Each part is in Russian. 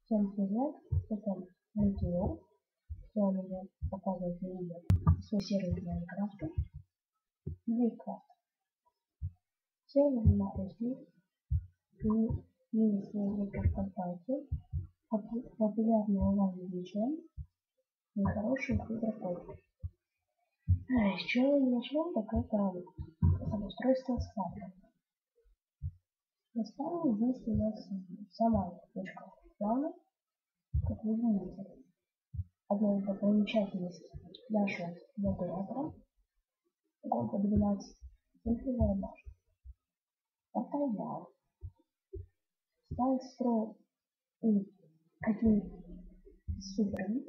Всем привет, это Антиор. Сегодня я показываю видео свой сервис Майнкрафта. Майнкрафт. Сервис находится в свой ВКонтакте. Популярный онлайн-движение и хороший игроков. С чего я начал, так это обустройство складов. На старом здесь у нас сама точка плана, как вы видите. Одна из достопримечательностей нашего модулятора года 12 цифровая башня. Портал стал строить один супервид.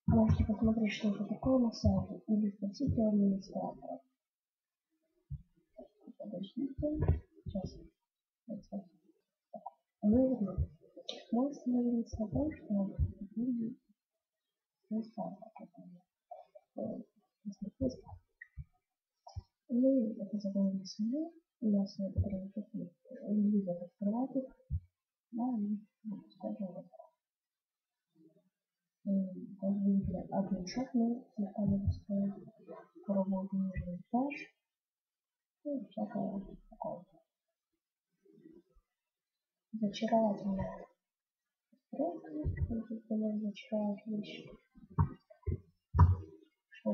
Можете посмотреть, что это такое на сайте, или спросите у администратора. Подождите, сейчас. Мы остановились на том, что люди не стали мы это задумали себе, у нас некоторые любят открывать их, да, и скажем вот. Как видите, один шаг мы слегка не стоит, пробовать нижний этаж, и всякое такое. Зачаровательная стрелка, зачаровать вещи. Что?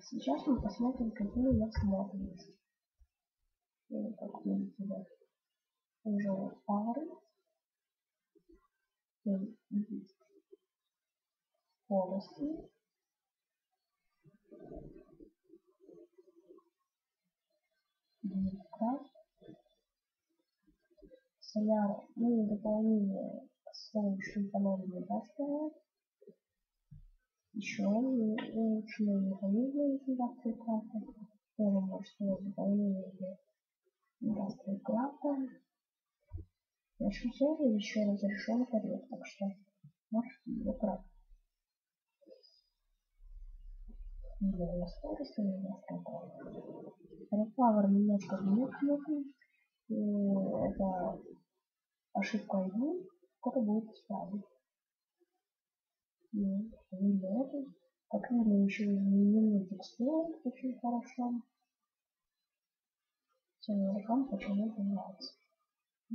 Сейчас мы посмотрим, какие у нас моды есть. Как видите, да, уже пары. Есть полосы. Дискрафт. Соляр, ну и дополнение к солнечным панелям не доставят. Еще улучшенные механизмы интеграции крафта. Тоже морское дополнение для интеграции крафта. Нашим сервером еще разрешен тариф, так что можете его брать. Для скорости Repower немножко вниз. Это ошибка ID, скоро будет исправлена. Как видно, еще изменены текстуры, очень хорошо. Всем игрокам почему-то нравится.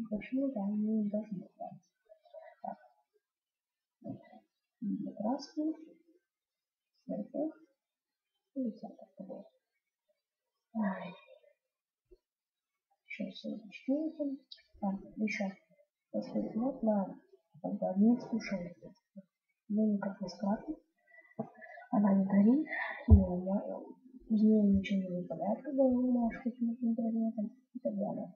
Почему-то они не должны нравиться. Так. Краски, цветы и всякое такое. Сейчас все зачтем. Так, еще посмотреть на админскую шелку. Я никак не скрафтил. Она не горит, из нее ничего не выпадает, когда вы можете каким-то интернетом и так далее.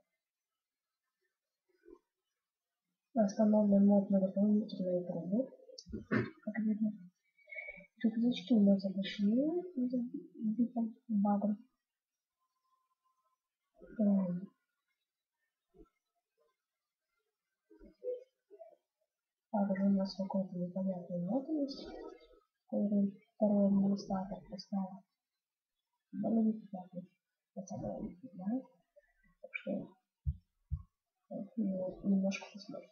Остановлен мод на дополнительные трубы, как видно. Рюкзачки у нас обошли битым багом. Также у нас какой-то непонятный мод есть, который второй администратор поставил. Да, ну, непонятно. Хотя бы он не знает. Так что немножко посмотрим.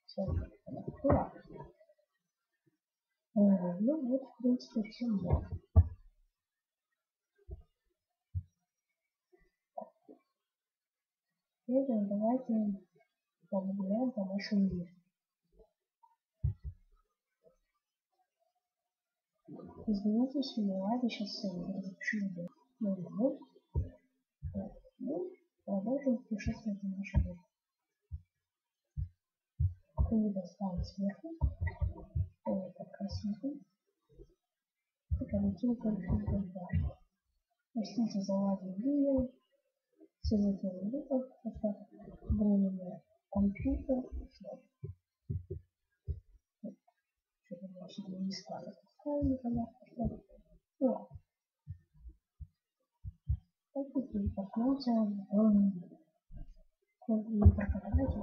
Все, ну вот, в принципе, все мод. Теперь давайте погуляем по нашему миру. Извините, если не ладно, сейчас запишу видео. Ну, продолжим путешествовать на нашем мире. Книга ставим сверху. Это красиво. И полетим только в Простите за ладное видео. Ссылки на видео. Это временный компьютер. Что-то я себе не складываю. Непонятно, что. Вот. Так и столкнулся в компьютер. Давайте.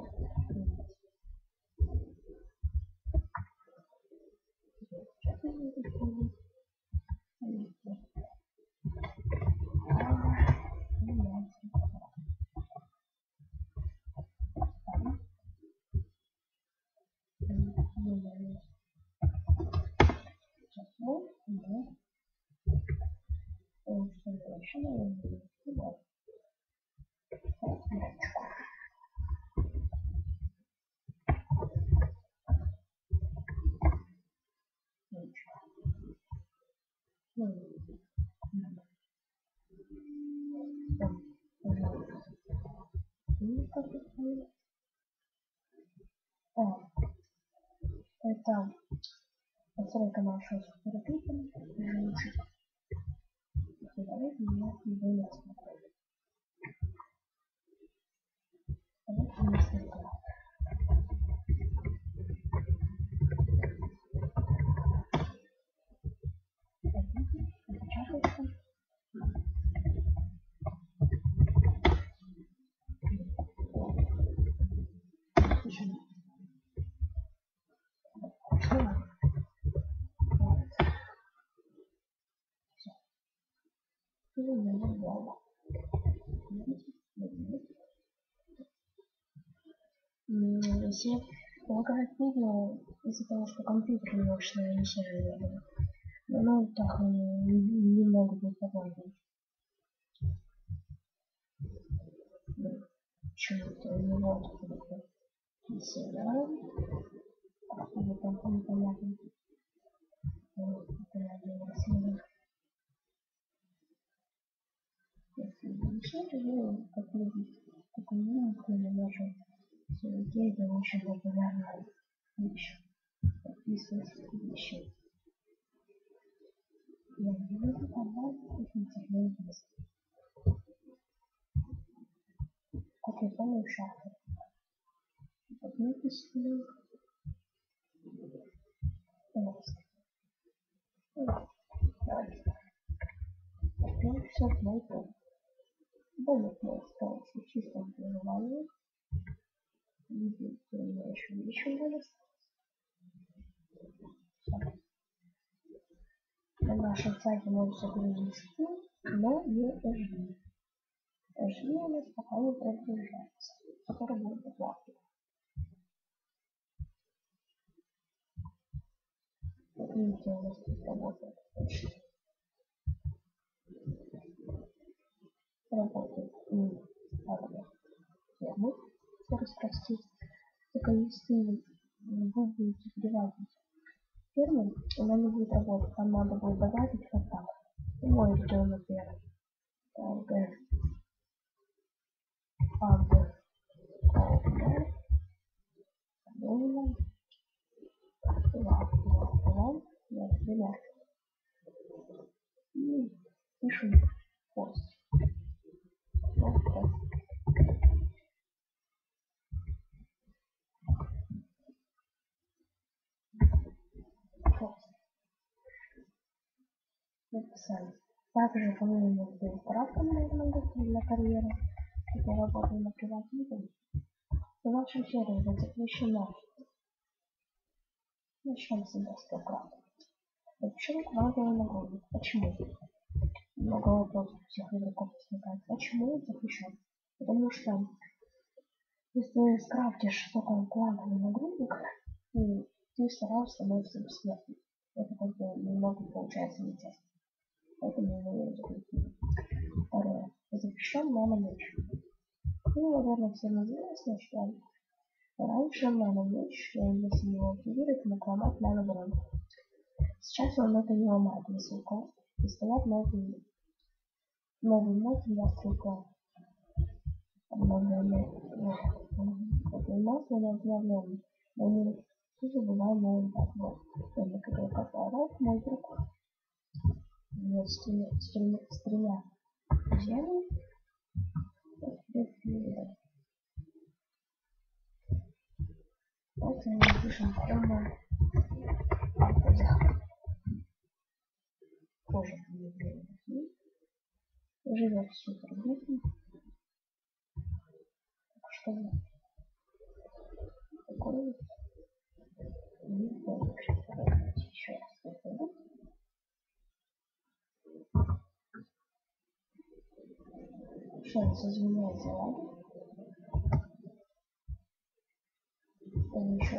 что дальше, наверное, вот. Мячку. Это настройка нашего суперпипа. Говорит меня не боится. Это не слышно. Отпечатается. Если полагать видео из-за того, что компьютер немножко не сильно, ну так немного будет попробовать. Почему-то у него не сильно. Или там непонятно. Это надо сильно. Если начать, то как видите, такой маленький, мы можем все идеи, это очень популярная вещь. Подписывайтесь на вещи. Я не буду понравиться, если интернет есть. Как я помню, шахты. Подписывайтесь. Давайте. Теперь все в мой дом. Домик мой остался в чистом пребывании. Видите, у меня еще вылез. На нашем сайте можно загрузить скин, но не HD. HD у нас пока не прогружается. Скоро будет оплата. Вот видите, у нас тут работает. Работает фермы. Все распростить. Только если вы будете переводить ферму, она не будет работать. Там надо будет добавить контакт. Мой регион первый. Например, и пишем пост. Написали. Также, по-моему, справка нужна для карьеры. Я работаю на приватном. В нашем сервере запрещено. Начнем с инвестора правда. Почему правда нагрузит? Почему? Много вопросов всех игроков возникает. Почему он запрещен? Потому что если ты скрафтишь такой плановый нагрузок, ты сразу становишься бессмертным. Это как бы немного получается нечестно. Поэтому мы его запретили. Второе. Запрещен нано-меч. Ну, наверное, всем известно, что раньше нано-меч, если его активировать, мог ломать нано-бронь. Сейчас он это не ломает, если у кого стоят новый мод для стрелка. Масло на обновление. Но мы тоже бываем новым так вот. Это как катарок, мой друг. Вот с тремя друзьями. Вот мы пишем прямо автозахват. Тоже живет супер быстро. Что такое? Не помню, еще раз повторю. Еще раз извиняюсь за лаги. Это еще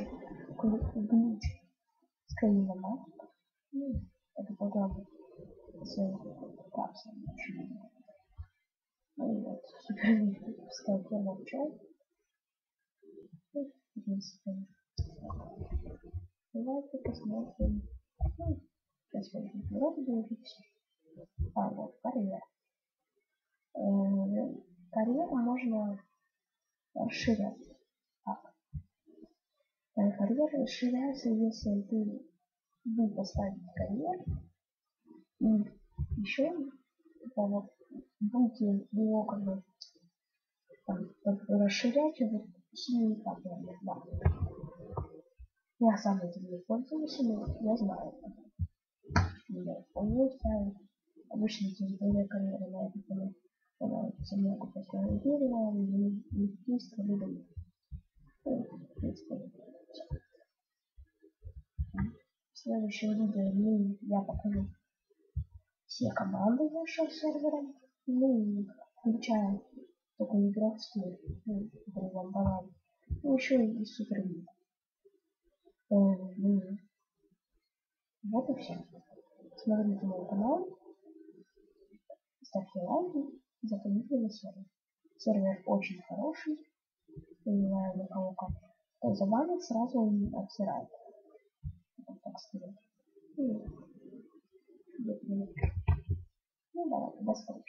глюч с краином. Это программа. капсулы. Ну и вот, супер ставьте в чат. В принципе, давайте посмотрим. Ну, сейчас я вроде бы уже все. А, вот, карьера. Карьеру можно расширять. Так. Карьера расширяется, если ты будешь поставить карьер. И еще вот, будете его как бы расширять вот сильный паттерн. Да. Я сам этим не пользуюсь, но я знаю. Я пользуюсь, обычно территория карьеры на это поля. Становится много после империя, лидийство, либо в принципе. В следующем видео я покажу все команды нашего сервера. Ну и включаем только игровские, которые вам понравились. Ну еще и супервид. Вот и все. Смотрите мой канал, ставьте лайки, заходите на сервер. Сервер очень хороший, я не знаю на кого как. Кто забанит, сразу он обсирает. Так сказать. Ну, давай, до встречи.